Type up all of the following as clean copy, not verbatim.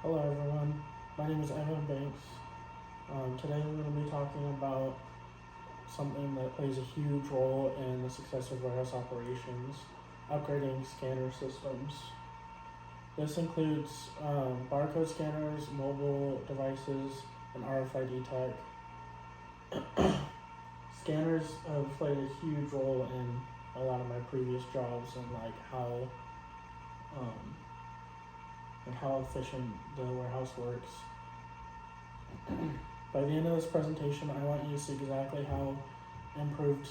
Hello everyone, my name is Evan Banks. Today we're going to be talking about something that plays a huge role in the success of warehouse operations, upgrading scanner systems. This includes barcode scanners, mobile devices, and RFID tech. Scanners have played a huge role in a lot of my previous jobs and how efficient the warehouse works. By the end of this presentation, I want you to see exactly how improved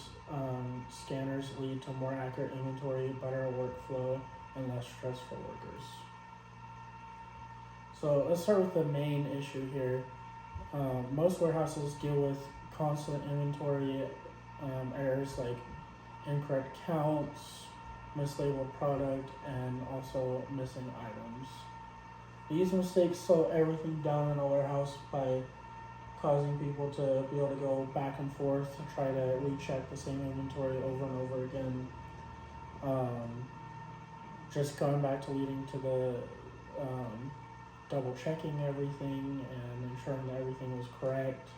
scanners lead to more accurate inventory, better workflow, and less stress for workers. So let's start with the main issue here. Most warehouses deal with constant inventory errors like incorrect counts, mislabeled product, and also missing items. These mistakes slow everything down in a warehouse by causing people to be able to go back and forth to try to recheck the same inventory over and over again. Just going back to leading to the double checking everything and ensuring that everything was correct.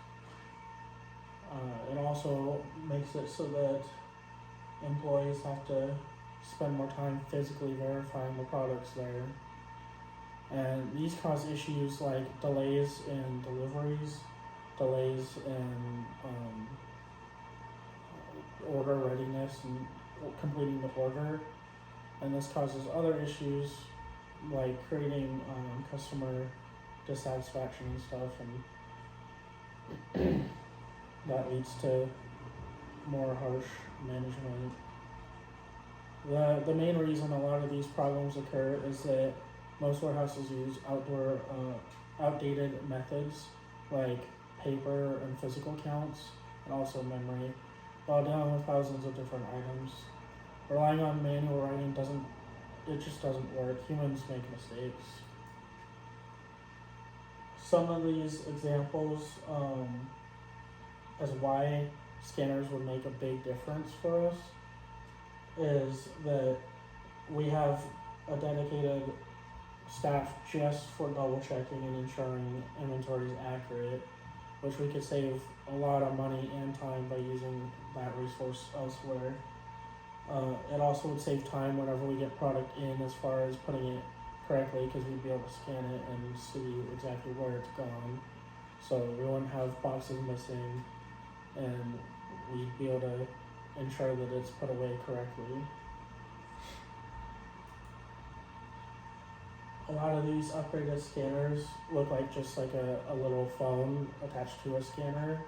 It also makes it so that employees have to spend more time physically verifying the products there. And these cause issues like delays in deliveries, delays in order readiness and completing the order. And this causes other issues like creating customer dissatisfaction and stuff, and that leads to more harsh management. The main reason a lot of these problems occur is that most warehouses use outdated methods like paper and physical counts, and also memory, while dealing with thousands of different items. Relying on manual writing just doesn't work. Humans make mistakes. Some of these examples as why scanners would make a big difference for us is that we have a dedicated staff just for double checking and ensuring inventory is accurate, which we could save a lot of money and time by using that resource elsewhere. It also would save time whenever we get product in as far as putting it correctly, because we'd be able to scan it and see exactly where it's gone. So we wouldn't have boxes missing, and we'd be able to ensure that it's put away correctly. A lot of these upgraded scanners look like just like a little phone attached to a scanner.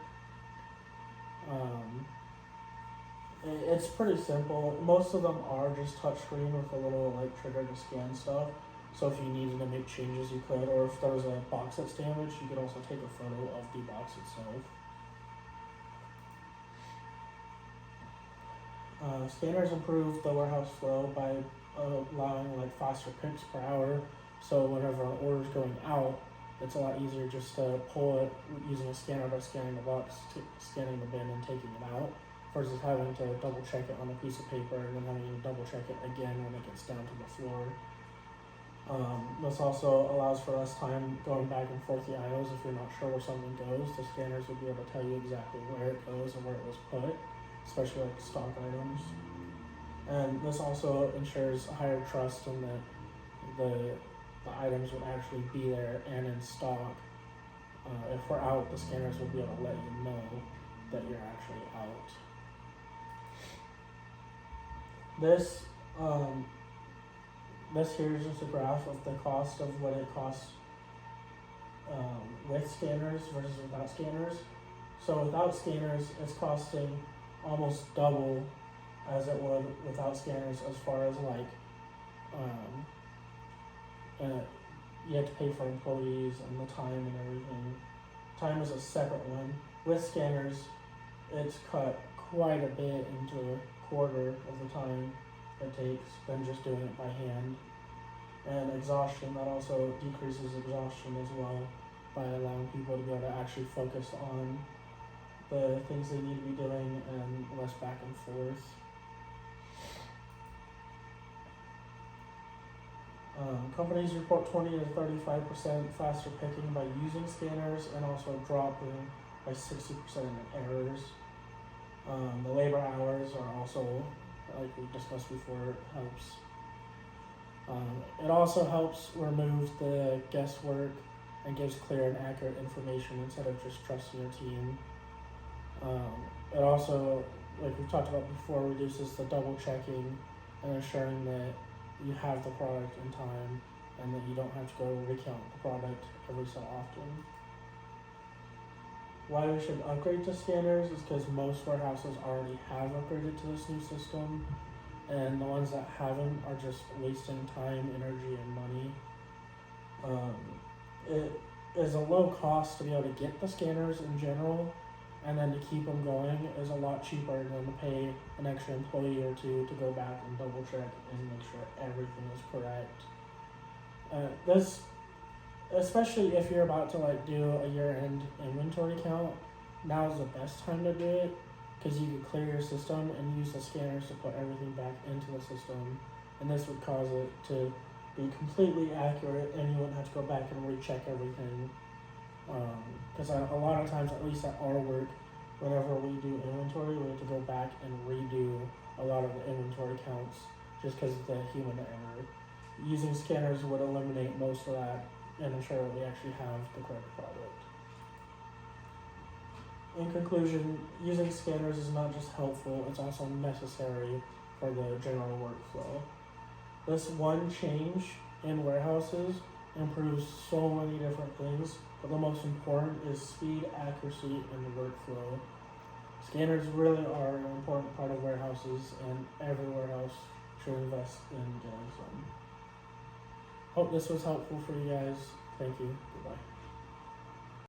It's pretty simple. Most of them are just touchscreen with a little trigger to scan stuff. So if you needed to make changes, you could, or if there was a box that's damaged, you could also take a photo of the box itself. Scanners improve the warehouse flow by allowing faster picks per hour. So whenever an order is going out, it's a lot easier just to pull it using a scanner by scanning the box, scanning the bin, and taking it out, versus having to double check it on a piece of paper and then having to double check it again when it gets down to the floor. This also allows for less time going back and forth the aisles. If you're not sure where something goes, the scanners would be able to tell you exactly where it goes and where it was put, especially stock items. And this also ensures higher trust in that the items would actually be there and in stock. If we're out, the scanners will be able to let you know that you're actually out. This here is just a graph of the cost of what it costs with scanners versus without scanners. So without scanners, it's costing almost double as it would without scanners, as far as you have to pay for employees and the time and everything. Time is a separate one. With scanners, it's cut quite a bit into a quarter of the time it takes than just doing it by hand. And exhaustion, that also decreases exhaustion as well by allowing people to be able to actually focus on the things they need to be doing and less back and forth. Companies report 20 to 35% faster picking by using scanners, and also dropping by 60% in errors. The labor hours are also, like we discussed before, helps. It also helps remove the guesswork and gives clear and accurate information instead of just trusting your team. It also, like we talked about before, reduces the double checking and ensuring that you have the product in time and that you don't have to go recount the product every so often. Why we should upgrade to scanners is because most warehouses already have upgraded to this new system, and the ones that haven't are just wasting time, energy, and money. It is a low cost to be able to get the scanners in general, and then to keep them going is a lot cheaper than to pay an extra employee or two to go back and double check and make sure everything is correct. This, especially if you're about to like do a year-end inventory count, now is the best time to do it, because you can clear your system and use the scanners to put everything back into the system, and this would cause it to be completely accurate, and you wouldn't have to go back and recheck everything. Because a lot of times, at least at our work, whenever we do inventory, we have to go back and redo a lot of the inventory counts just because of the human error. Using scanners would eliminate most of that and ensure that we actually have the correct product. In conclusion, using scanners is not just helpful, it's also necessary for the general workflow. This one change in warehouses improves so many different things, but the most important is speed, accuracy, and the workflow. Scanners really are an important part of warehouses, and every warehouse should invest in getting some. Hope this was helpful for you guys. Thank you. Goodbye.